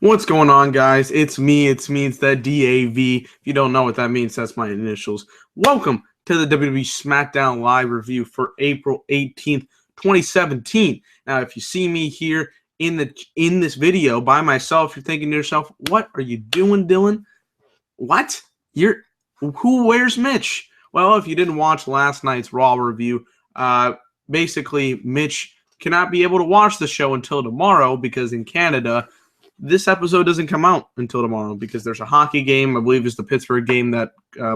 What's going on, guys? It's me. It's that DAV. If you don't know what that means, that's my initials. Welcome to the WWE Smackdown Live Review for April 18th, 2017. Now, if you see me here in this video by myself, you're thinking to yourself, what are you doing, Dylan? What? Where's Mitch? Well, if you didn't watch last night's Raw review, basically Mitch cannot be able to watch the show until tomorrow because in Canada, this episode doesn't come out until tomorrow because there's a hockey game. I believe it's the Pittsburgh game that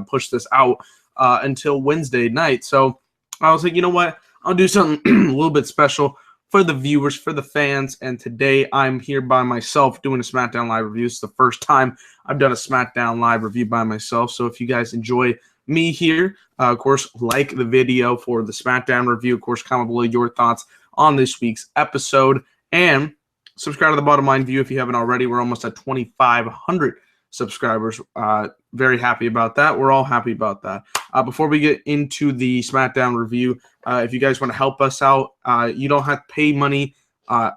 pushed this out until Wednesday night. So I was like, you know what? I'll do something a little bit special for the viewers, for the fans. And today I'm here by myself doing a SmackDown Live review. It's the first time I've done a SmackDown Live review by myself. So if you guys enjoy me here, of course, like the video for the SmackDown review. Of course, comment below your thoughts on this week's episode. And subscribe to the Bottom Line View if you haven't already. We're almost at 2,500 subscribers. Very happy about that. We're all happy about that. Before we get into the SmackDown review, if you guys want to help us out, you don't have to pay money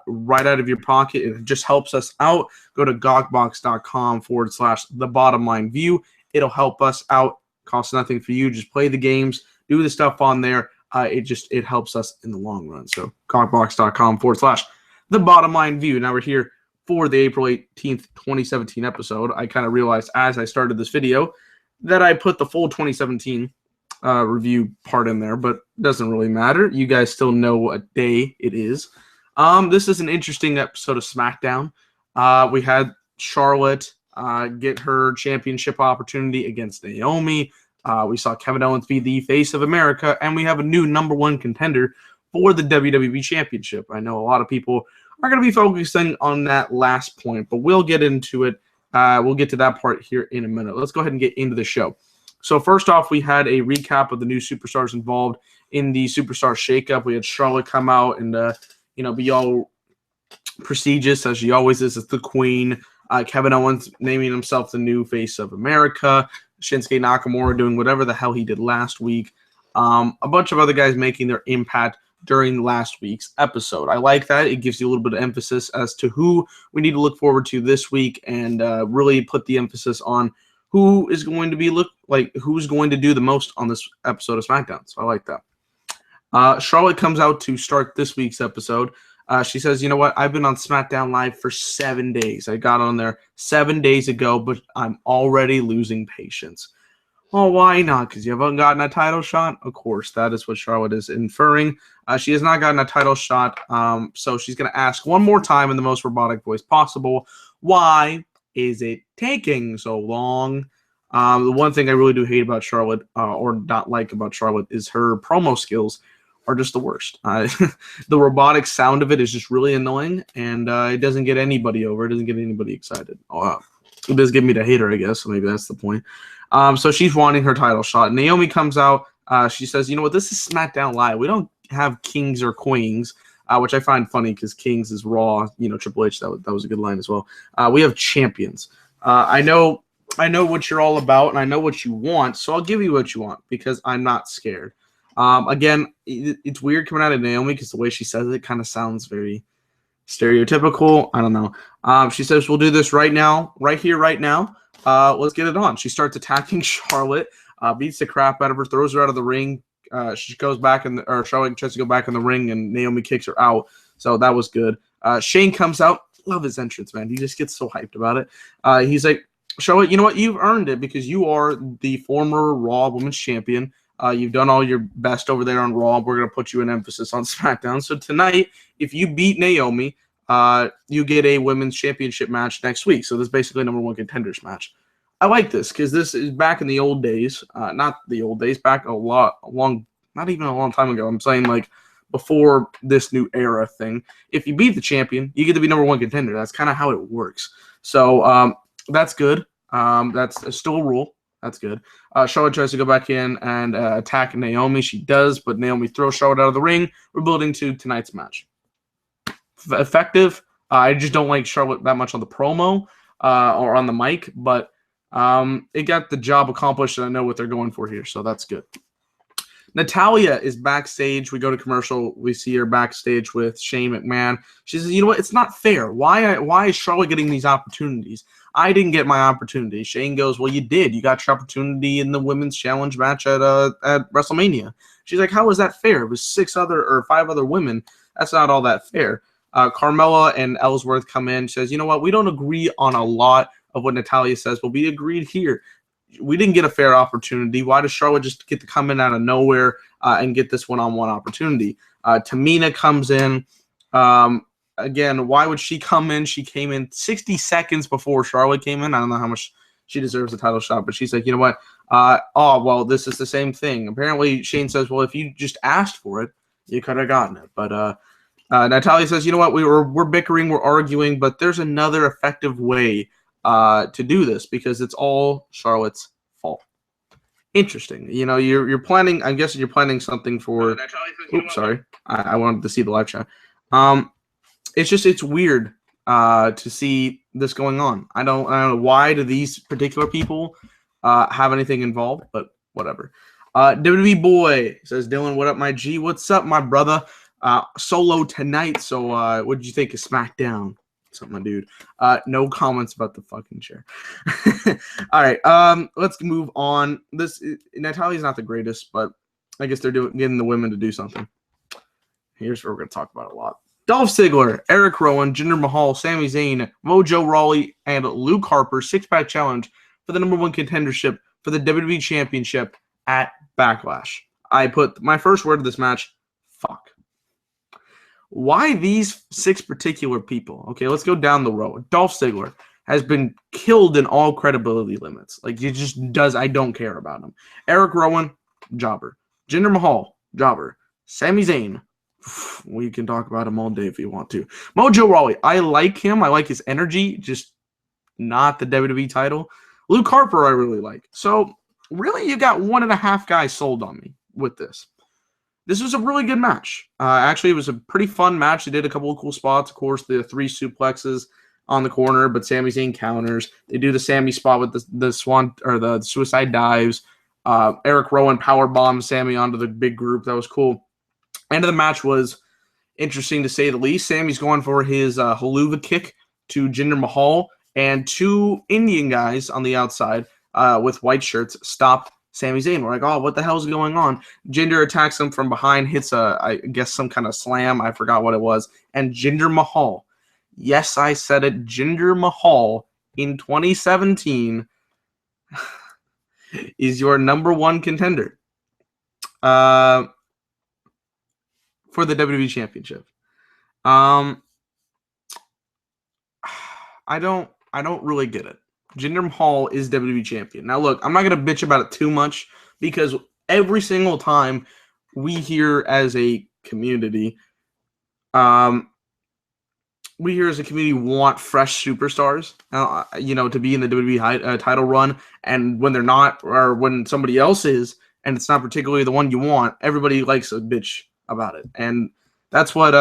right out of your pocket. It just helps us out. Go to gogbox.com/TheBottomLineView. It'll help us out. Costs nothing for you. Just play the games, do the stuff on there. It helps us in the long run. So gogbox.com/TheBottomLineView. Now we're here for the April 18th, 2017 episode. I kind of realized as I started this video that I put the full 2017 review part in there, but it doesn't really matter. You guys still know what day it is. This is an interesting episode of SmackDown. We had Charlotte get her championship opportunity against Naomi. We saw Kevin Owens be the face of America, and we have a new #1 contender for the WWE Championship. I know a lot of people are going to be focusing on that last point, but we'll get into it. We'll get to that part here in a minute. Let's go ahead and get into the show. So first off, we had a recap of the new superstars involved in the Superstar Shakeup. We had Charlotte come out and be all prestigious as she always is as the Queen. Kevin Owens naming himself the new face of America. Shinsuke Nakamura doing whatever the hell he did last week. A bunch of other guys making their impact during last week's episode. I like that. It gives you a little bit of emphasis as to who we need to look forward to this week and really put the emphasis on who is going to be who's going to do the most on this episode of SmackDown. So I like that. Charlotte comes out to start this week's episode. She says, you know what? I've been on SmackDown Live for 7 days. I got on there 7 days ago, but I'm already losing patience. Well, why not? Because you haven't gotten a title shot? Of course, that is what Charlotte is inferring. She has not gotten a title shot, so she's going to ask one more time in the most robotic voice possible, why is it taking so long? The one thing I really do hate about Charlotte, or not like about Charlotte, is her promo skills are just the worst. The robotic sound of it is just really annoying, and it doesn't get anybody over. It doesn't get anybody excited. It does get me to hate her, I guess, so maybe that's the point. So she's wanting her title shot. Naomi comes out. She says, you know what, this is SmackDown Live. We don't have kings or queens, which I find funny because kings is Raw. Triple H, that was a good line as well. We have champions. I know what you're all about, and I know what you want, so I'll give you what you want because I'm not scared. Again, it's weird coming out of Naomi because the way she says it kind of sounds very stereotypical. I don't know. She says, we'll do this right now, right here, right now. Let's get it on. She starts attacking Charlotte, beats the crap out of her, throws her out of the ring. She goes back Charlotte tries to go back in the ring, and Naomi kicks her out. So that was good. Shane comes out. Love his entrance, man. He just gets so hyped about it. He's like, Charlotte, you know what? You've earned it because you are the former Raw Women's Champion. You've done all your best over there on Raw. We're going to put you an emphasis on SmackDown. So tonight, if you beat Naomi, you get a Women's Championship match next week. So this is basically a #1 contenders match. I like this because this is back in the old days. Not the old days, back not even a long time ago. I'm saying like before this new era thing. If you beat the champion, you get to be #1 contender. That's kind of how it works. So that's good. That's still a rule. That's good. Charlotte tries to go back in and attack Naomi. She does, but Naomi throws Charlotte out of the ring. We're building to tonight's match. Effective. I just don't like Charlotte that much on the promo or on the mic, but it got the job accomplished, and I know what they're going for here, so that's good. Natalya is backstage. We go to commercial. We see her backstage with Shane McMahon. She says, you know what? It's not fair. Why is Charlotte getting these opportunities? I didn't get my opportunity. Shane goes, well, you did. You got your opportunity in the women's challenge match at WrestleMania. She's like, how is that fair? It was 5 other women. That's not all that fair. Carmella and Ellsworth come in. Says, you know what? We don't agree on a lot of what Natalya says, but we agreed here. We didn't get a fair opportunity. Why does Charlotte just get to come in out of nowhere and get this one-on-one opportunity? Tamina comes in. Again, why would she come in? She came in 60 seconds before Charlotte came in. I don't know how much she deserves a title shot, but she's like, you know what? Well, this is the same thing. Apparently, Shane says, well, if you just asked for it, you could have gotten it. But Natalya says, you know what? We're bickering, we're arguing, but there's another effective way to do this because it's all Charlotte's fault. Interesting. You know, you're planning. I'm guessing you're planning something for. Oops, sorry. I wanted to see the live chat. It's weird to see this going on. I don't know why do these particular people have anything involved, but whatever. WWE Boy says, Dylan, what up, my G? What's up, my brother? Solo tonight. So what did you think of Smackdown? What's up, my dude? No comments about the fucking chair. All right, let's move on. Natalya's not the greatest, but I guess they're getting the women to do something. Here's what we're going to talk about a lot. Dolph Ziggler, Erick Rowan, Jinder Mahal, Sami Zayn, Mojo Rawley, and Luke Harper 6-pack challenge for the #1 contendership for the WWE Championship at Backlash. I put my first word of this match, fuck. Why these 6 particular people? Okay, let's go down the road. Dolph Ziggler has been killed in all credibility limits. Like, he just does. I don't care about him. Erick Rowan, jobber. Jinder Mahal, jobber. Sami Zayn, we can talk about him all day if you want to. Mojo Rawley, I like him. I like his energy, just not the WWE title. Luke Harper, I really like. So, really, you got 1.5 guys sold on me with this. This was a really good match. Actually, it was a pretty fun match. They did a couple of cool spots. Of course, the 3 suplexes on the corner, but Sami Zayn counters. They do the Sami spot with the swan or the suicide dives. Erick Rowan power bombs Sami onto the big group. That was cool. End of the match was interesting to say the least. Sami's going for his haluva kick to Jinder Mahal, and 2 Indian guys on the outside with white shirts stop Sami Zayn. We're like, oh, what the hell's going on? Jinder attacks him from behind, hits I guess some kind of slam. I forgot what it was. And Jinder Mahal, yes, I said it, Jinder Mahal in 2017 is your #1 contender for the WWE Championship. I don't really get it. Jinder Mahal is WWE champion. Now, look, I'm not going to bitch about it too much because every single time we hear as a community, want fresh superstars, to be in the WWE title run. And when they're not, or when somebody else is, and it's not particularly the one you want, everybody likes a bitch about it. And that's what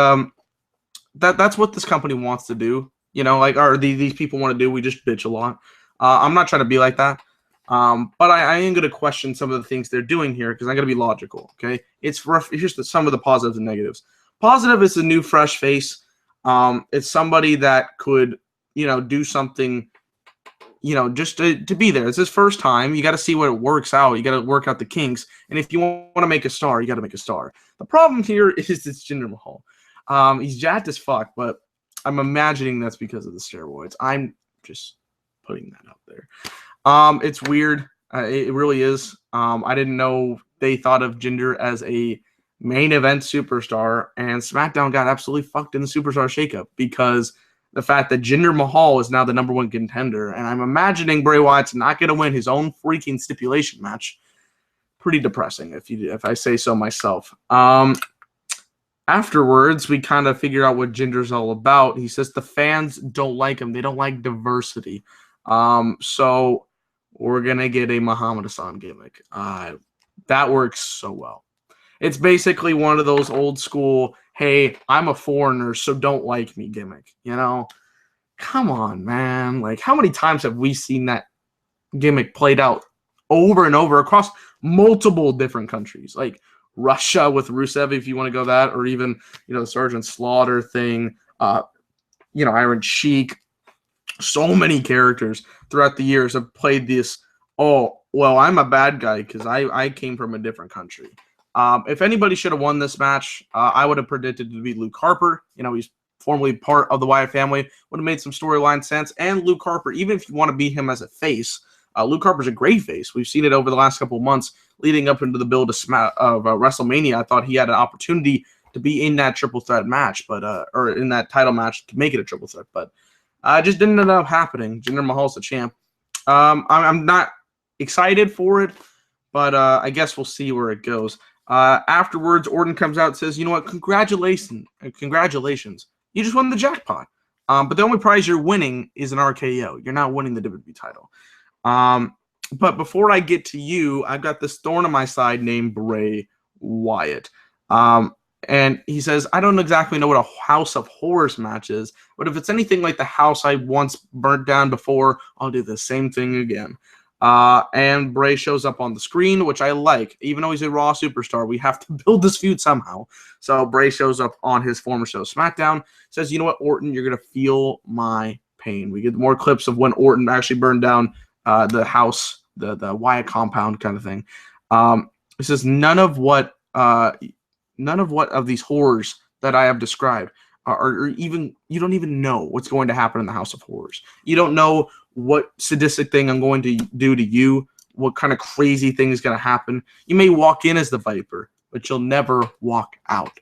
that's what this company wants to do. These people want to do. We just bitch a lot. I'm not trying to be like that. But I am going to question some of the things they're doing here because I'm going to be logical. Okay. It's rough. Here's some of the positives and negatives. Positive is a new fresh face. It's somebody that could, do something, just to be there. It's his first time. You got to see what it works out. You got to work out the kinks. And if you want to make a star, you got to make a star. The problem here is it's Jinder Mahal. He's jacked as fuck, but I'm imagining that's because of the steroids. I'm just putting that out there. It's weird. It really is. I didn't know they thought of Jinder as a main event superstar, and SmackDown got absolutely fucked in the superstar shakeup because the fact that Jinder Mahal is now the #1 contender, and I'm imagining Bray Wyatt's not going to win his own freaking stipulation match. Pretty depressing, if I say so myself. Afterwards, we kind of figure out what Jinder's all about. He says the fans don't like him. They don't like diversity. So we're going to get a Muhammad Hassan gimmick. That works so well. It's basically one of those old school, hey, I'm a foreigner, so don't like me gimmick. Come on, man. Like, how many times have we seen that gimmick played out over and over across multiple different countries? Like, Russia with Rusev, if you want to go that, or even, the Sergeant Slaughter thing, Iron Sheik. So many characters throughout the years have played this, oh, well, I'm a bad guy because I came from a different country. If anybody should have won this match, I would have predicted it to be Luke Harper. He's formerly part of the Wyatt family, would have made some storyline sense. And Luke Harper, even if you want to beat him as a face, Luke Harper's a great face. We've seen it over the last couple of months leading up into the build of WrestleMania. I thought he had an opportunity to be in that triple threat match, or in that title match to make it a triple threat, but just didn't end up happening. Jinder Mahal's the champ. I'm not excited for it, but I guess we'll see where it goes. Afterwards, Orton comes out and says, "You know what? Congratulations. You just won the jackpot. But the only prize you're winning is an RKO. You're not winning the WWE title." But before I get to you, I've got this thorn on my side named Bray Wyatt. And he says, "I don't exactly know what a House of Horrors match is, but if it's anything like the house I once burnt down before, I'll do the same thing again." And Bray shows up on the screen, which I like. Even though he's a Raw superstar, we have to build this feud somehow. So Bray shows up on his former show, SmackDown, says, "You know what, Orton, you're going to feel my pain." We get more clips of when Orton actually burned down the house, the Wyatt compound kind of thing. He says, none of what of these horrors that I have described are even, you don't even know what's going to happen in the House of Horrors. You don't know what sadistic thing I'm going to do to you, what kind of crazy thing is going to happen. You may walk in as the Viper, but you'll never walk out.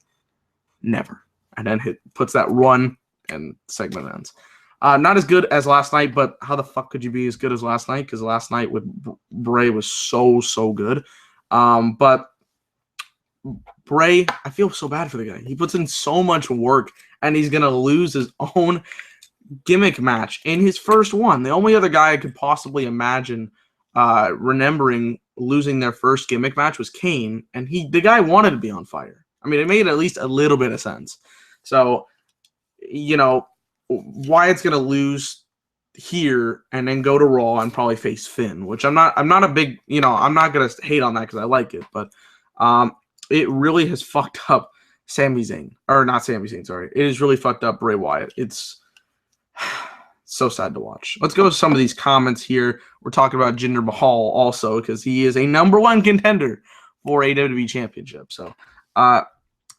Never. And then puts that run, and segment ends. Not as good as last night, but how the fuck could you be as good as last night? Because last night with Bray was so good. But Bray, I feel so bad for the guy. He puts in so much work, and he's going to lose his own gimmick match in his first one. The only other guy I could possibly imagine remembering losing their first gimmick match was Kane, and the guy wanted to be on fire. I mean, it made at least a little bit of sense. So, Wyatt's going to lose here and then go to Raw and probably face Finn, which I'm not a big, I'm not going to hate on that because I like it, but it really has fucked up Sami Zayn. Or not Sami Zayn, sorry. It has really fucked up Bray Wyatt. It's so sad to watch. Let's go to some of these comments here. We're talking about Jinder Mahal also because he is a #1 contender for a WWE championship. So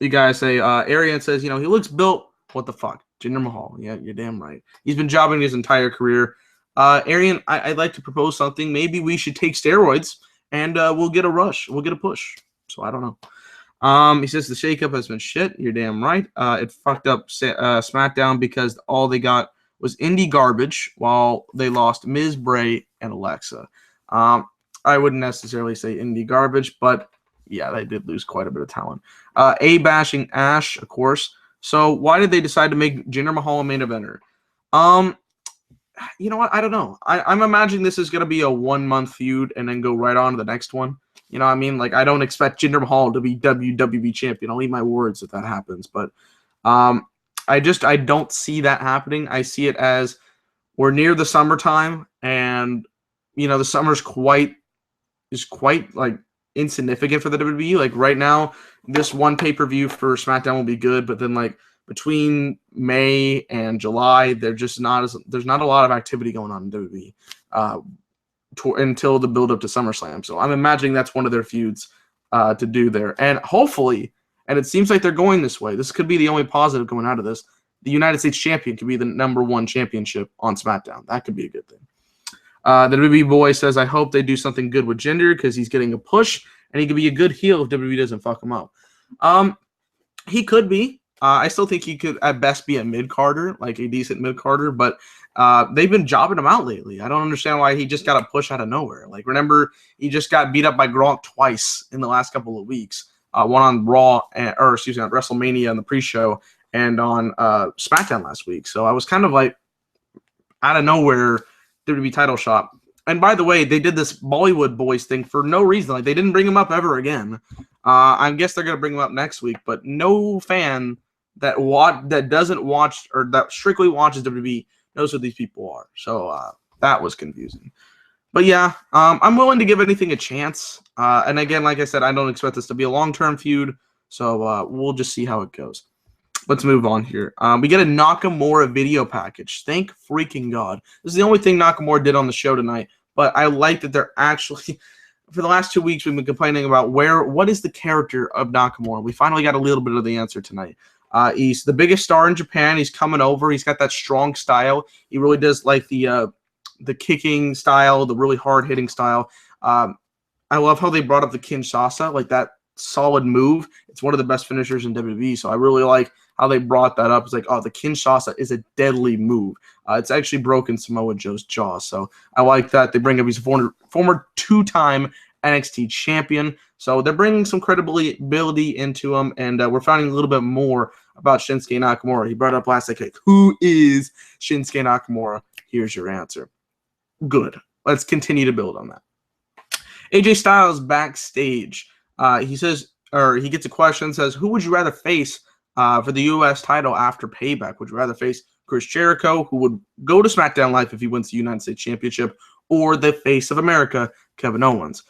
you guys say, Arian says, he looks built. What the fuck? Jinder Mahal. Yeah, you're damn right. He's been jobbing his entire career. Arian, I'd like to propose something. Maybe we should take steroids and we'll get a rush. We'll get a push. So I don't know. He says the shakeup has been shit. You're damn right. It fucked up SmackDown because all they got was indie garbage while they lost Miz, Bray, and Alexa. I wouldn't necessarily say indie garbage, but yeah, they did lose quite a bit of talent. A bashing Ash, of course. So why did they decide to make Jinder Mahal a main eventer? You know what? I don't know. I'm imagining this is going to be a 1-month feud and then go right on to the next one. You know what I mean? Like, I don't expect Jinder Mahal to be WWE champion. I'll eat my words if that happens. But I don't see that happening. I see it as we're near the summertime, and, the summer's quite like insignificant for the WWE. Like right now, this one pay-per-view for SmackDown will be good, but then like between May and July, there's not a lot of activity going on in WWE until the build up to SummerSlam. So I'm imagining that's one of their feuds to do there, and hopefully, and it seems like they're going this way. This could be the only positive going out of this. The United States champion could be the #1 championship on SmackDown. That could be a good thing. The WWE boy says, I hope they do something good with Jinder because he's getting a push, and he could be a good heel if WWE doesn't fuck him up. He could be. I still think he could at best be a mid-carder, like a decent mid-carder, but they've been jobbing him out lately. I don't understand why he just got a push out of nowhere. Like, remember, he just got beat up by Gronk twice in the last couple of weeks. One on Raw, on WrestleMania in the pre-show, and on SmackDown last week. So I was kind of like, out of nowhere, WWE title shot. And by the way, they did this Bollywood Boys thing for no reason. Like, they didn't bring him up ever again. I guess they're going to bring him up next week, but no fan that doesn't watch or that strictly watches WWE knows who these people are. So that was confusing. But yeah, I'm willing to give anything a chance. And again, like I said, I don't expect this to be a long-term feud, so we'll just see how it goes. Let's move on here. We get a Nakamura video package. Thank freaking God. This is the only thing Nakamura did on the show tonight, but I like that they're actually... For the last 2 weeks, we've been complaining about what is the character of Nakamura. We finally got a little bit of the answer tonight. He's the biggest star in Japan. He's coming over. He's got that strong style. He really does like the kicking style, the really hard-hitting style. I love how they brought up the Kinshasa, like that solid move. It's one of the best finishers in WWE, so I really like how they brought that up. It's like, oh, the Kinshasa is a deadly move. It's actually broken Samoa Joe's jaw, so I like that. They bring up he's a former two-time NXT champion, so they're bringing some credibility into him, and we're finding a little bit more about Shinsuke Nakamura. He brought up last week, like, who is Shinsuke Nakamura? Here's your answer. Good. Let's continue to build on that. AJ Styles backstage. He says, or he gets a question, says, who would you rather face for the U.S. title after Payback? Would you rather face Chris Jericho, who would go to SmackDown Live if he wins the United States Championship, or the face of America, Kevin Owens?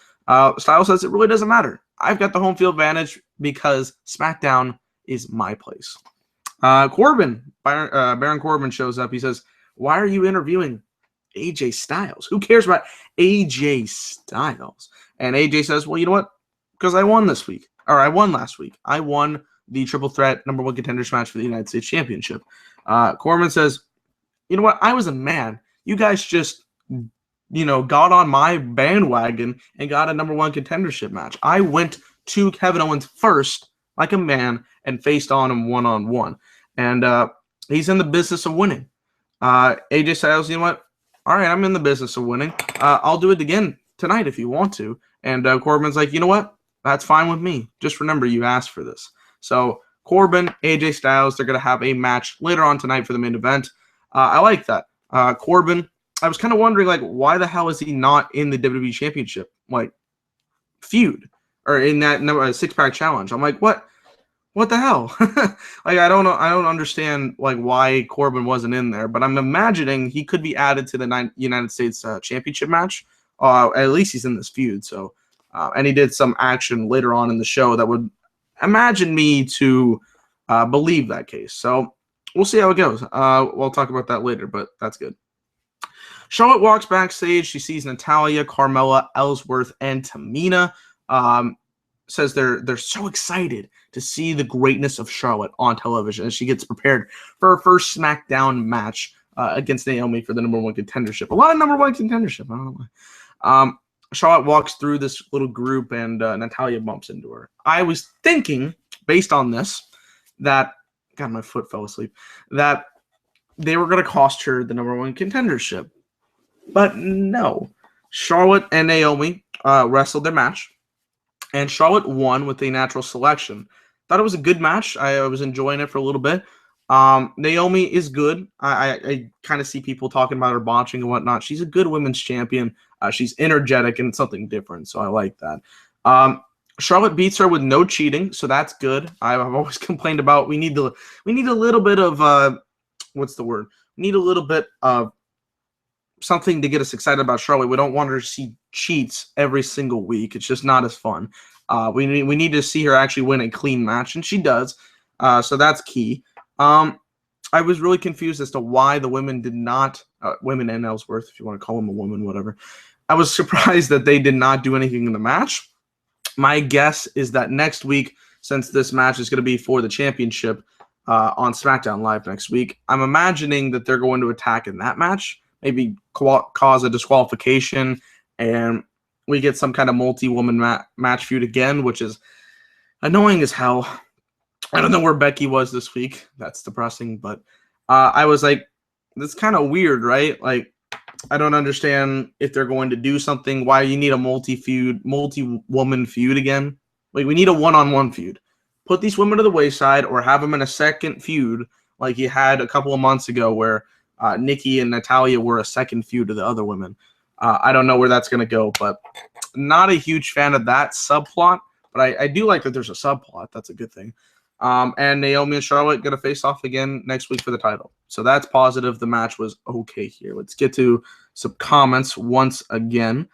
Styles says it really doesn't matter. I've got the home field advantage because SmackDown is my place. Baron Corbin shows up. He says, why are you interviewing AJ Styles? Who cares about AJ Styles? And AJ says, well, you know what? Because I won this week. Or I won last week. I won the triple threat #1 contenders match for the United States Championship. Corbin says, you know what? I was a man. You guys just, got on my bandwagon and got a #1 contendership match. I went to Kevin Owens first, like a man, and faced on him one-on-one. And he's in the business of winning. AJ Styles, you know what? All right, I'm in the business of winning. I'll do it again tonight if you want to. And Corbin's like, you know what? That's fine with me. Just remember you asked for this. So Corbin, AJ Styles, they're going to have a match later on tonight for the main event. I like that. Corbin, I was kind of wondering, like, why the hell is he not in the WWE Championship, feud? Or in that six-pack challenge? I'm like, what the hell? I don't know. I don't understand, why Corbin wasn't in there. But I'm imagining he could be added to the United States Championship match. At least he's in this feud. So, and he did some action later on in the show that would imagine me to believe that case. So we'll see how it goes. We'll talk about that later, but that's good. Charlotte walks backstage. She sees Natalya, Carmella, Ellsworth, and Tamina. Says they're so excited to see the greatness of Charlotte on television as she gets prepared for her first SmackDown match against Naomi for the #1 contendership. A lot of #1 contendership. I don't know why. Charlotte walks through this little group, and Natalya bumps into her. I was thinking, based on this, that God, my foot fell asleep. That they were going to cost her the #1 contendership, but no. Charlotte and Naomi wrestled their match. And Charlotte won with a natural selection. Thought it was a good match. I was enjoying it for a little bit. Naomi is good. I kind of see people talking about her botching and whatnot. She's a good women's champion. She's energetic and something different, so I like that. Charlotte beats her with no cheating, so that's good. I've always complained about we need a little bit of what's the word? We need a little bit of something to get us excited about Charlotte. We don't want her to see cheats every single week. It's just not as fun. We need to see her actually win a clean match, and she does. So that's key. I was really confused as to why the women did not, women and Ellsworth, if you want to call them a woman, whatever. I was surprised that they did not do anything in the match. My guess is that next week, since this match is going to be for the championship on SmackDown Live next week, I'm imagining that they're going to attack in that match. Maybe cause a disqualification, and we get some kind of multi-woman match feud again, which is annoying as hell. I don't know where Becky was this week. That's depressing, but I was like, that's kind of weird, right? Like, I don't understand if they're going to do something. Why you need a multi-woman feud again? Like, we need a one-on-one feud. Put these women to the wayside, or have them in a second feud like you had a couple of months ago where Nikki and Natalya were a second feud to the other women. I don't know where that's going to go, but not a huge fan of that subplot. But I do like that there's a subplot. That's a good thing. And Naomi and Charlotte going to face off again next week for the title. So that's positive. The match was okay here. Let's get to some comments once again.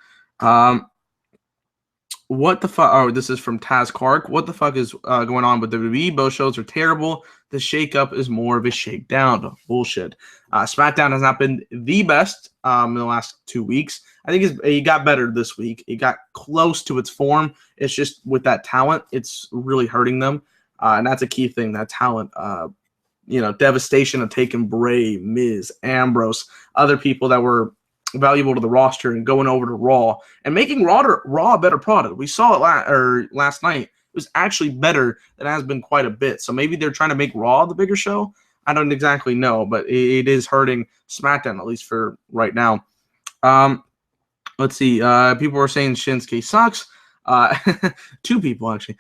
What the fuck? Oh, this is from Taz Clark. What the fuck is going on with WWE? Both shows are terrible. The shakeup is more of a shakedown. Bullshit. SmackDown has not been the best in the last 2 weeks. I think it got better this week. It got close to its form. It's just with that talent, it's really hurting them. And that's a key thing, that talent. Devastation of taking Bray, Miz, Ambrose, other people that were valuable to the roster and going over to Raw and making Raw a better product. We saw it last night. It was actually better than it has been quite a bit. So maybe they're trying to make Raw the bigger show. I don't exactly know, but it is hurting SmackDown, at least for right now. Let's see. People were saying Shinsuke sucks. 2 people, actually.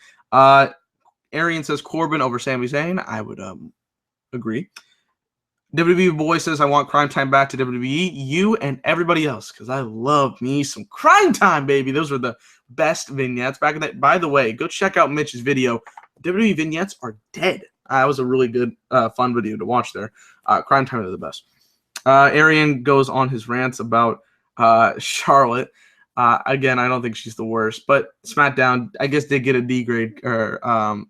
Arian says Corbin over Sami Zayn. I would agree. WWE Boy says, I want Crime Time back to WWE, you and everybody else, because I love me some Crime Time, baby. Those were the best vignettes back in that. By the way, go check out Mitch's video. WWE vignettes are dead. That was a really good, fun video to watch there. Crime Time are the best. Arian goes on his rants about Charlotte. Again, I don't think she's the worst, but SmackDown, I guess, did get a D grade, or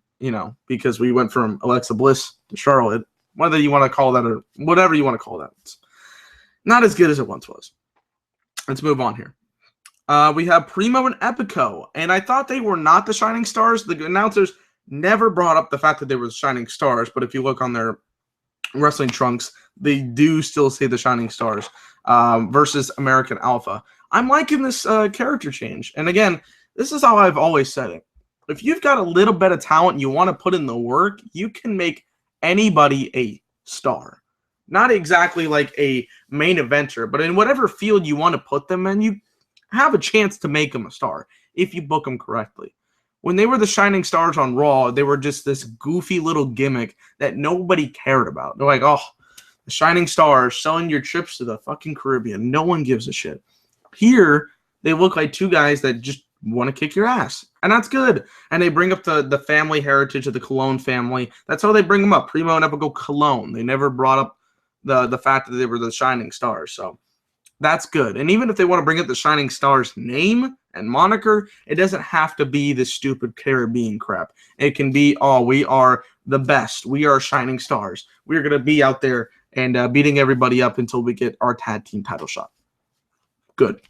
because we went from Alexa Bliss to Charlotte. Whether you want to call that or whatever you want to call that. It's not as good as it once was. Let's move on here. We have Primo and Epico, and I thought they were not the Shining Stars. The announcers never brought up the fact that they were the Shining Stars, but if you look on their wrestling trunks, they do still say the Shining Stars versus American Alpha. I'm liking this character change. And again, this is how I've always said it. If you've got a little bit of talent and you want to put in the work, you can make anybody a star. Not exactly like a main eventer, but in whatever field you want to put them in, you have a chance to make them a star if you book them correctly. When they were the Shining Stars on Raw, they were just this goofy little gimmick that nobody cared about. They're like, oh, the Shining Stars selling your trips to the fucking Caribbean. No one gives a shit. Here, they look like 2 guys that just want to kick your ass. And that's good. And they bring up the family heritage of the Cologne family. That's how they bring them up. Primo and Epico Cologne. They never brought up the fact that they were the Shining Stars. So that's good. And even if they want to bring up the Shining Stars name and moniker, it doesn't have to be this stupid Caribbean crap. It can be, oh, we are the best. We are Shining Stars. We're going to be out there and beating everybody up until we get our tag team title shot. Good.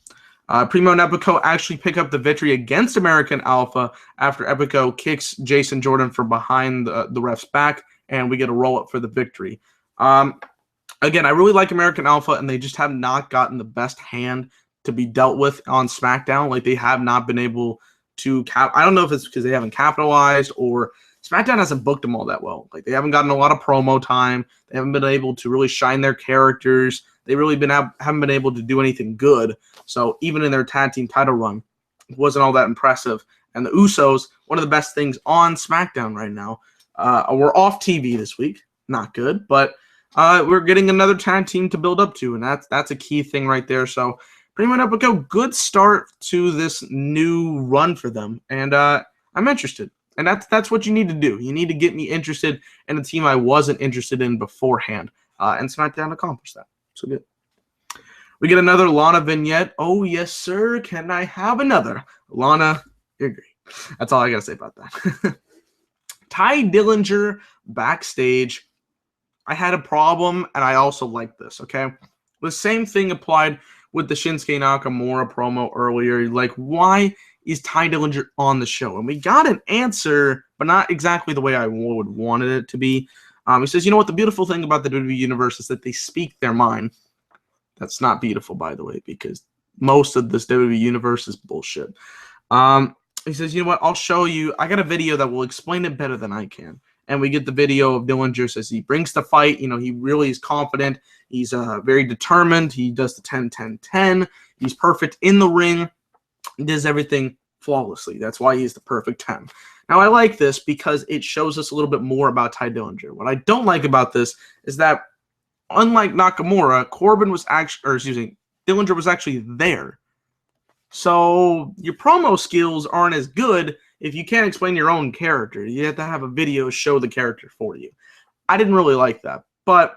Primo and Epico actually pick up the victory against American Alpha after Epico kicks Jason Jordan from behind the ref's back, and we get a roll-up for the victory. Again, I really like American Alpha, and they just have not gotten the best hand to be dealt with on SmackDown. Like, they have not been able to I don't know if it's because they haven't capitalized or SmackDown hasn't booked them all that well. Like, they haven't gotten a lot of promo time. They haven't been able to really shine their characters. They really haven't been able to do anything good. So even in their tag team title run, it wasn't all that impressive. And the Usos, one of the best things on SmackDown right now, we're off TV this week. Not good, but we're getting another tag team to build up to, and that's a key thing right there. So Primo and Epico, good start to this new run for them, and I'm interested. And that's what you need to do. You need to get me interested in a team I wasn't interested in beforehand, and SmackDown accomplished that. So good. We get another Lana vignette. Oh, yes, sir. Can I have another? Lana, you're great. That's all I got to say about that. Ty Dillinger backstage. I had a problem, and I also liked this, okay? The same thing applied with the Shinsuke Nakamura promo earlier. Like, why is Ty Dillinger on the show? And we got an answer, but not exactly the way I would wanted it to be. He says, you know what, the beautiful thing about the WWE Universe is that they speak their mind. That's not beautiful, by the way, because most of this WWE Universe is bullshit. He says, you know what, I'll show you. I got a video that will explain it better than I can. And we get the video of Dillinger as he brings the fight. You know, he really is confident. He's very determined. He does the 10-10-10. He's perfect in the ring. He does everything flawlessly. That's why he's the perfect 10. Now, I like this because it shows us a little bit more about Ty Dillinger. What I don't like about this is that, unlike Nakamura, Dillinger was actually there. So your promo skills aren't as good if you can't explain your own character, you have to have a video show the character for you. I didn't really like that, but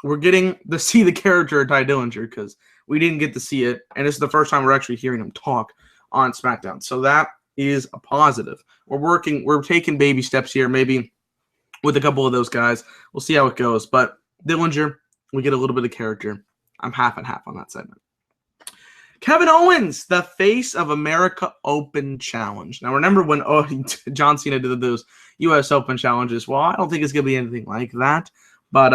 we're getting to see the character of Ty Dillinger because we didn't get to see it, and this is the first time we're actually hearing him talk on SmackDown. So that is a positive. We're taking baby steps here, maybe with a couple of those guys. We'll see how it goes. But Dillinger, we get a little bit of character. I'm half and half on that segment. Kevin Owens, the Face of America Open Challenge. Now, remember when John Cena did those U.S. Open challenges? Well, I don't think it's going to be anything like that, but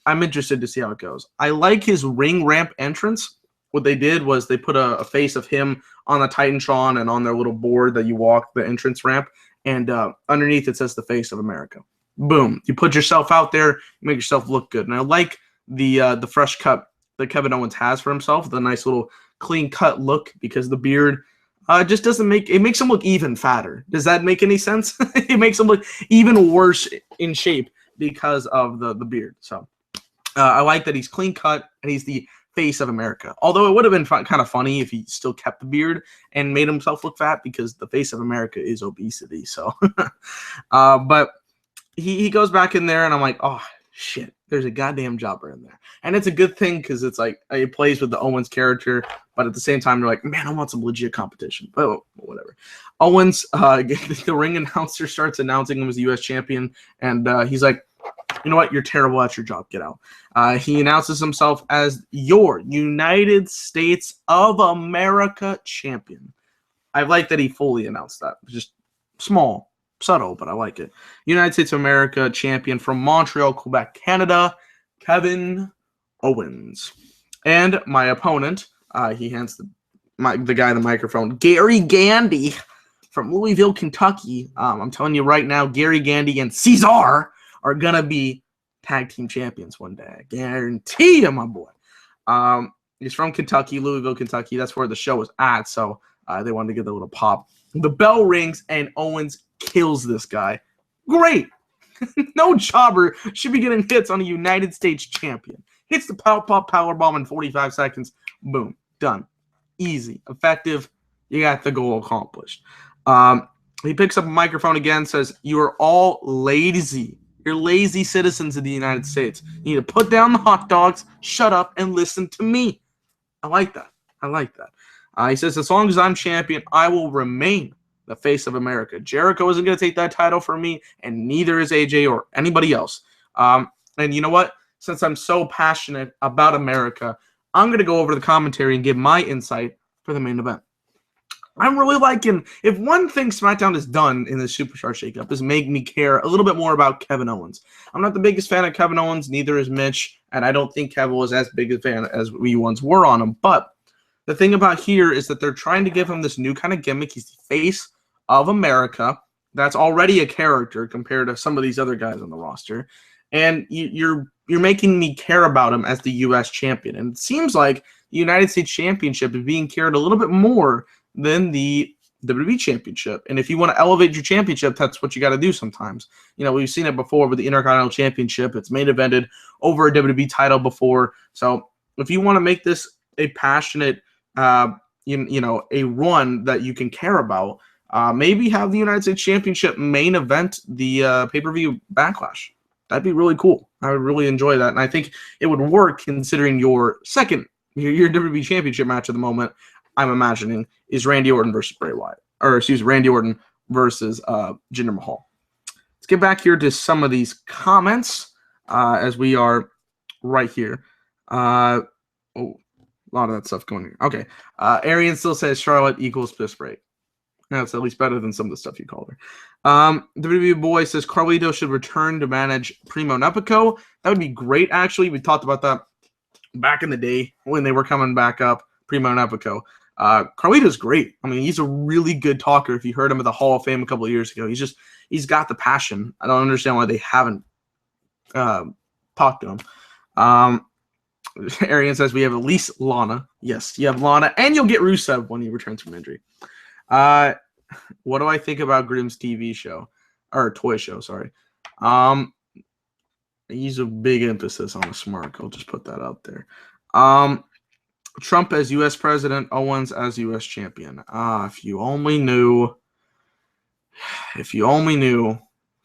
I'm interested to see how it goes. I like his ring ramp entrance. What they did was they put a face of him on the Titantron and on their little board that you walk the entrance ramp, and underneath it says the Face of America. Boom. You put yourself out there, you make yourself look good. And I like the fresh cut that Kevin Owens has for himself, the nice little clean cut look, because the beard just doesn't makes him look even fatter. Does that make any sense? It makes him look even worse in shape because of the beard. So I like that he's clean cut and he's the Face of America. Although it would have been kind of funny if he still kept the beard and made himself look fat, because the Face of America is obesity. So, but he goes back in there and I'm like, oh shit, there's a goddamn jobber in there. And it's a good thing because it's like it plays with the Owens character, but at the same time, you're like, man, I want some legit competition. But whatever. Owens, the ring announcer starts announcing him as the U.S. champion, and he's like, you know what? You're terrible at your job. Get out. He announces himself as your United States of America champion. I like that he fully announced that. Just small. Subtle, but I like it. United States of America champion from Montreal, Quebec, Canada, Kevin Owens. And my opponent, he hands the guy the microphone, Gary Gandy from Louisville, Kentucky. I'm telling you right now, Gary Gandy and Cesar are going to be tag team champions one day. I guarantee you, my boy. He's from Kentucky, Louisville, Kentucky. That's where the show was at, so they wanted to get a little pop. The bell rings, and Owens kills this guy. Great. No jobber should be getting hits on a United States champion. Hits the power bomb in 45 seconds. Boom. Done. Easy. Effective. You got the goal accomplished. He picks up a microphone again, says, you are all lazy. You're lazy citizens of the United States. You need to put down the hot dogs, shut up, and listen to me. I like that. I like that. He says, as long as I'm champion, I will remain the Face of America. Jericho isn't going to take that title from me, and neither is AJ or anybody else. And you know what? Since I'm so passionate about America, I'm going to go over the commentary and give my insight for the main event. I'm really liking, if one thing SmackDown has done in this Superstar Shakeup is make me care a little bit more about Kevin Owens. I'm not the biggest fan of Kevin Owens, neither is Mitch, and I don't think Kevin was as big a fan as we once were on him. But the thing about here is that they're trying to give him this new kind of gimmick. He's the Face of America. That's already a character compared to some of these other guys on the roster. And you're making me care about him as the U.S. champion. And it seems like the United States Championship is being cared a little bit more than the WWE Championship. And if you want to elevate your championship, that's what you got to do sometimes. You know, we've seen it before with the Intercontinental Championship. It's main evented over a WWE title before. So if you want to make this a passionate, a run that you can care about, maybe have the United States Championship main event the pay-per-view Backlash. That'd be really cool. I would really enjoy that. And I think it would work considering your WWE Championship match at the moment, I'm imagining, is Randy Orton versus Randy Orton versus Jinder Mahal. Let's get back here to some of these comments as we are right here. A lot of that stuff going here. Okay. Arian still says Charlotte equals piss break. That's at least better than some of the stuff you called her. WWE Boy says Carlito should return to manage Primo and Epico. That would be great, actually. We talked about that back in the day when they were coming back up, Primo and Epico. Carlito's great. I mean, he's a really good talker. If you heard him at the Hall of Fame a couple of years ago, he's got the passion. I don't understand why they haven't talked to him. Arian says we have at least Lana. Yes, you have Lana, and you'll get Rusev when he returns from injury. What do I think about Grimm's TV show or toy show? Sorry. He's a big emphasis on a smart. I'll just put that out there. Trump as U.S. president, Owens as U.S. champion. If you only knew If you only knew.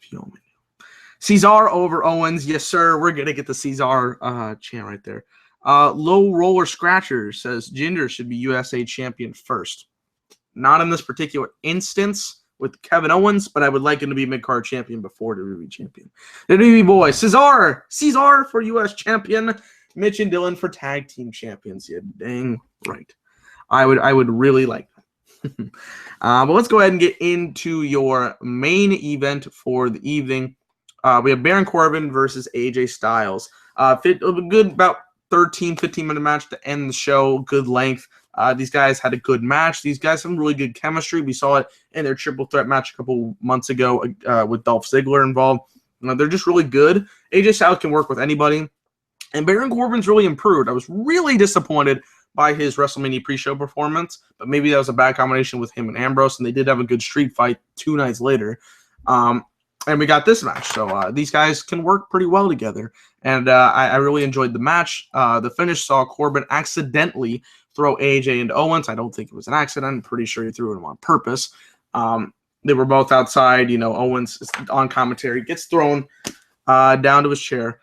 If you only knew. Cesar over Owens. Yes, sir. We're going to get the Cesar chant right there. Low Roller Scratcher says Jinder should be USA champion first. Not in this particular instance with Kevin Owens, but I would like him to be mid-card champion before WWE champion. WWE boy, Cesar for US champion. Mitch and Dylan for tag team champions. Yeah, dang right. I would really like that. But let's go ahead and get into your main event for the evening. We have Baron Corbin versus AJ Styles. Good about 15-minute match to end the show. Good length. These guys had a good match. These guys have really good chemistry. We saw it in their triple threat match a couple months ago with Dolph Ziggler involved. They're just really good. AJ Styles can work with anybody. And Baron Corbin's really improved. I was really disappointed by his WrestleMania pre-show performance, but maybe that was a bad combination with him and Ambrose, and they did have a good street fight 2 nights later. And we got this match. So these guys can work pretty well together. And I really enjoyed the match. The finish saw Corbin accidentally throw AJ into Owens. I don't think it was an accident. I'm pretty sure he threw him on purpose. They were both outside. Owens is on commentary, gets thrown down to his chair.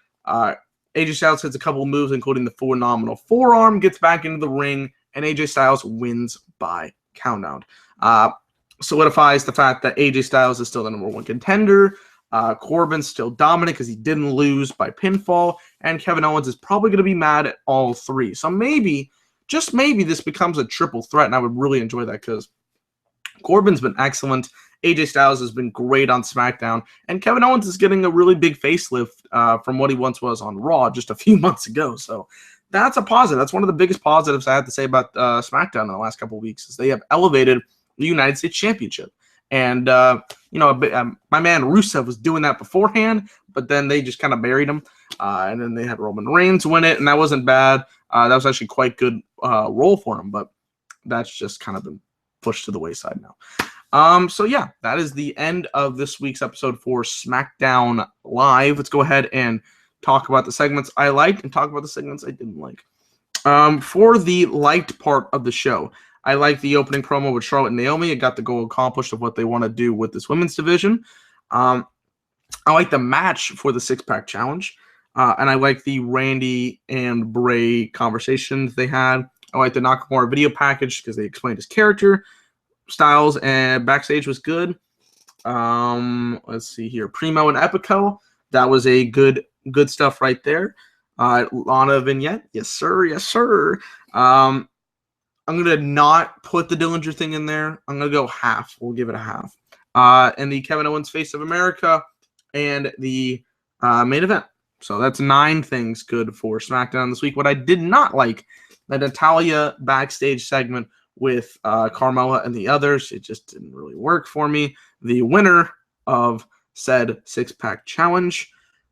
AJ Styles hits a couple of moves, including the phenomenal forearm, gets back into the ring, and AJ Styles wins by countdown. Solidifies the fact that AJ Styles is still the #1 contender. Corbin's still dominant because he didn't lose by pinfall, and Kevin Owens is probably going to be mad at all 3. So maybe, just maybe, this becomes a triple threat, and I would really enjoy that because Corbin's been excellent. AJ Styles has been great on SmackDown, and Kevin Owens is getting a really big facelift from what he once was on Raw just a few months ago. So that's a positive. That's one of the biggest positives I have to say about SmackDown in the last couple of weeks is they have elevated the United States Championship. And, my man Rusev was doing that beforehand, but then they just kind of buried him. And then they had Roman Reigns win it, and that wasn't bad. That was actually quite good role for him, but that's just kind of been pushed to the wayside now. So, yeah, that is the end of this week's episode for SmackDown Live. Let's go ahead and talk about the segments I liked and talk about the segments I didn't like. For the liked part of the show, I like the opening promo with Charlotte and Naomi. It got the goal accomplished of what they want to do with this women's division. I like the match for the six-pack challenge. And I like the Randy and Bray conversations they had. I like the Nakamura video package because they explained his character. Styles and backstage was good. Let's see here. Primo and Epico. That was a good stuff right there. Lana vignette. Yes, sir. Yes, sir. I'm going to not put the Dillinger thing in there. I'm going to go half. We'll give it a half. And the Kevin Owens Face of America and the main event. So that's 9 things good for SmackDown this week. What I did not like, the Natalya backstage segment with Carmella and the others. It just didn't really work for me. The winner of said six-pack challenge.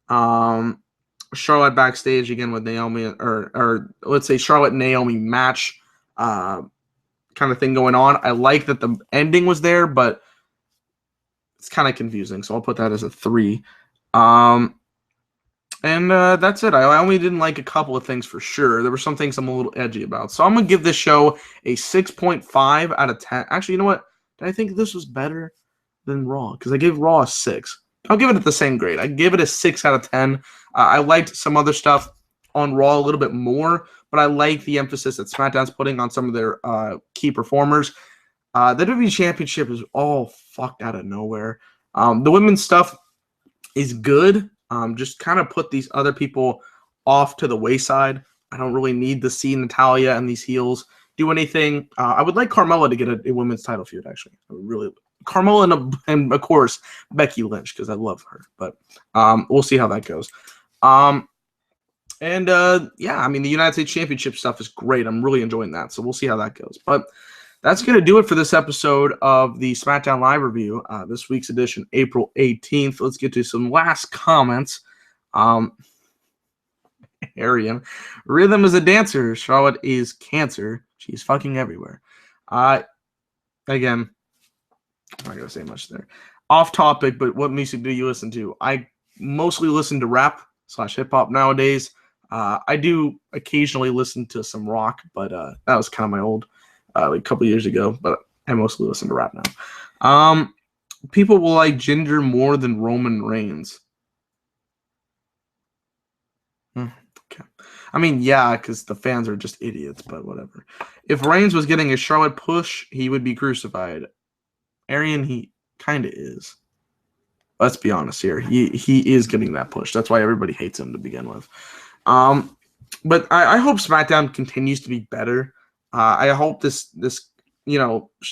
Charlotte backstage again with Naomi, or let's say Charlotte and Naomi match. Kind of thing going on. I like that the ending was there, but it's kind of confusing, so I'll put that as a 3. And that's it. I only didn't like a couple of things for sure. There were some things I'm a little edgy about. So I'm going to give this show a 6.5 out of 10. Actually, you know what? Did I think this was better than Raw? Because I gave Raw a 6. I'll give it at the same grade. I give it a 6 out of 10. I liked some other stuff on Raw a little bit more, but I like the emphasis that SmackDown's putting on some of their key performers. The WWE Championship is all fucked out of nowhere. The women's stuff is good. Just kind of put these other people off to the wayside. I don't really need to see Natalya and these heels do anything. I would like Carmella to get a women's title feud, actually. I would really. Carmella and of course, Becky Lynch, because I love her. But we'll see how that goes. Yeah, I mean, the United States Championship stuff is great. I'm really enjoying that. So we'll see how that goes. But that's going to do it for this episode of the SmackDown Live Review. This week's edition, April 18th. Let's get to some last comments. Arian. Rhythm is a dancer. Charlotte is cancer. She's fucking everywhere. Again, I'm not going to say much there. Off topic, but what music do you listen to? I mostly listen to rap / hip-hop nowadays. I do occasionally listen to some rock, but that was kind of my old, like a couple years ago, but I mostly listen to rap now. people will like Jinder more than Roman Reigns. Okay. I mean, yeah, because the fans are just idiots, but whatever. If Reigns was getting a Charlotte push, he would be crucified. Arian, he kind of is. Let's be honest here. He is getting that push. That's why everybody hates him to begin with. But I hope SmackDown continues to be better. I hope this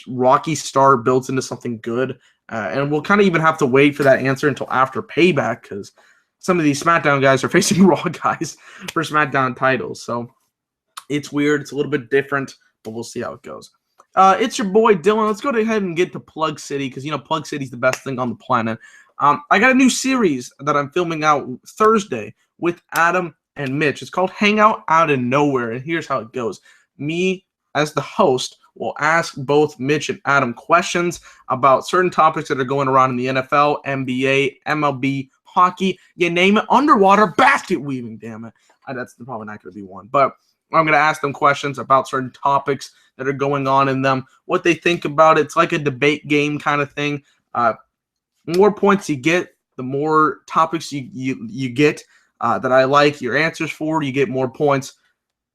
Rocky star builds into something good. And we'll kind of even have to wait for that answer until after Payback, because some of these SmackDown guys are facing Raw guys for SmackDown titles. So it's weird. It's a little bit different, but we'll see how it goes. It's your boy Dylan. Let's go ahead and get to Plug City, because Plug City's the best thing on the planet. I got a new series that I'm filming out Thursday with Adam and Mitch. It's called Hangout Out of Nowhere, and here's how it goes. Me, as the host, will ask both Mitch and Adam questions about certain topics that are going around in the NFL, NBA, MLB, hockey, you name it, underwater basket weaving, damn it. That's probably not going to be one, but I'm going to ask them questions about certain topics that are going on in them, what they think about it. It's like a debate game kind of thing. More points you get, the more topics you get that I like your answers for, you get more points.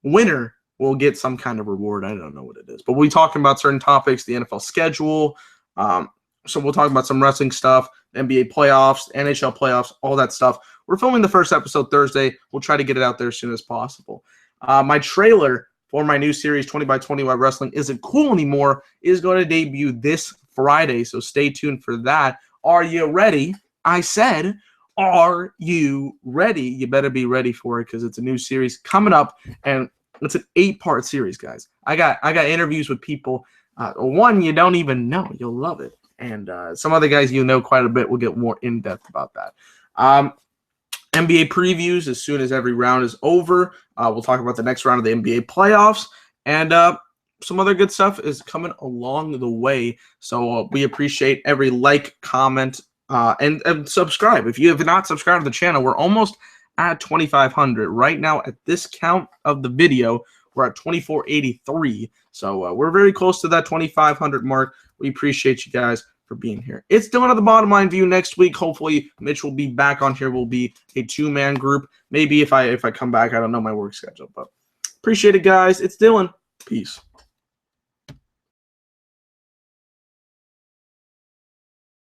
Winner will get some kind of reward. I don't know what it is, but we'll be talking about certain topics, the NFL schedule. So we'll talk about some wrestling stuff, NBA playoffs, NHL playoffs, all that stuff. We're filming the first episode Thursday. We'll try to get it out there as soon as possible. My trailer for my new series, 20 by 20 Why Wrestling Isn't Cool Anymore, is going to debut this Friday, so stay tuned for that. Are you ready? I said, are you ready? You better be ready for it, because it's a new series coming up, and it's an 8-part series, guys. I got interviews with people. One you don't even know. You'll love it. And some other guys you know quite a bit will get more in-depth about that. NBA previews as soon as every round is over. We'll talk about the next round of the NBA playoffs. And some other good stuff is coming along the way. So we appreciate every like, comment, and subscribe. If you have not subscribed to the channel, we're almost at 2,500. Right now, at this count of the video, we're at 2,483. So we're very close to that 2,500 mark. We appreciate you guys for being here. It's Dylan of the Bottom Line View next week. Hopefully, Mitch will be back on here. We'll be a 2-man group. Maybe if I come back, I don't know my work schedule. But appreciate it, guys. It's Dylan. Peace.